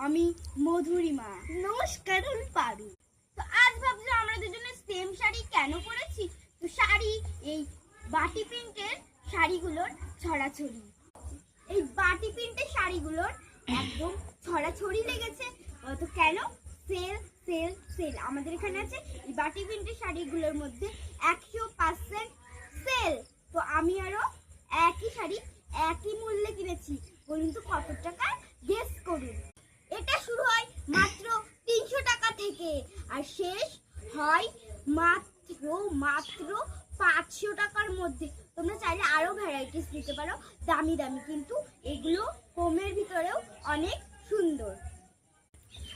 আমি মধুরিমা। নমস্কার, আমি পারু। তো আজ ভাবছিলাম আমরা দুজনে সেম শাড়ি কেন পরেছি। তো শাড়ি এই বাটি প্রিন্টের শাড়িগুলোর ছড়াছড়ি, এই বাটি প্রিন্টের শাড়িগুলোর একদম ছড়াছড়ি লেগেছে। তো কেন? Sale sale sale. আমাদের এখানে আছে এই বাটি প্রিন্টের শাড়িগুলোর মধ্যে 100% সেল। তো আমি আরো একই শাড়ি একই মূল্যে কিনেছি। বলুন তো কত টাকা? গেস করুন। এটা শুরু হয় মাত্র 300 টাকা থেকে আর শেষ হয় মাত্র মাত্র 500 টাকার মধ্যে। তোমরা চাইলে আরো ভ্যারাইটিস নিতে পারো, দামি দামি, কিন্তু এগুলো কমের ভিতরেও অনেক সুন্দর।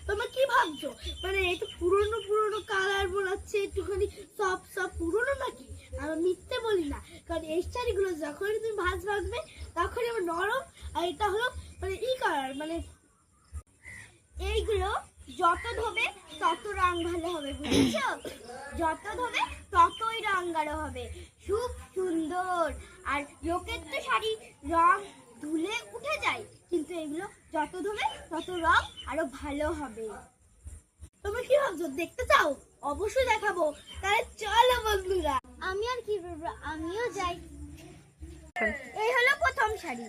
তোমরা কি ভাবছো, মানে একটু পুরনো পুরনো কালার বোলাচ্ছে, একটুখানি সব সব পুরনো নাকি? আমি মিথ্যে বলি না, কারণ এই শাড়িগুলো যখন তুমি ভাজবে তখন আমার নরম। আর এটা হলো মানে কালার, মানে এইগুলো যত ধোবে তত রং ভালো হবে, বুঝেছো? যত ধোবে ততই রং গাঢ় হবে, খুব সুন্দর। আর লোকের তো শাড়ি রং ধুলে উঠে যায়, কিন্তু এগুলো যত ধোবে তত রং আরো ভালো হবে। তোমরা কি ভাবছো, দেখতে চাও? অবশ্যই দেখাবো, তাহলে চলো বন্ধুরা। আমি আর কি বলবো, আমিও যাই। এই হলো প্রথম শাড়ি,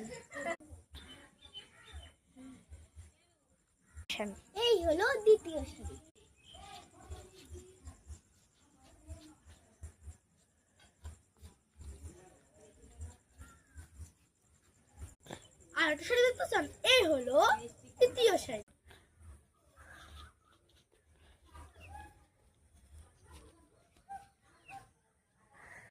এই হলো দ্বিতীয় শাড়ি, আর একটা শাড়ি দেখতে চান? এই হলো তৃতীয় শাড়ি।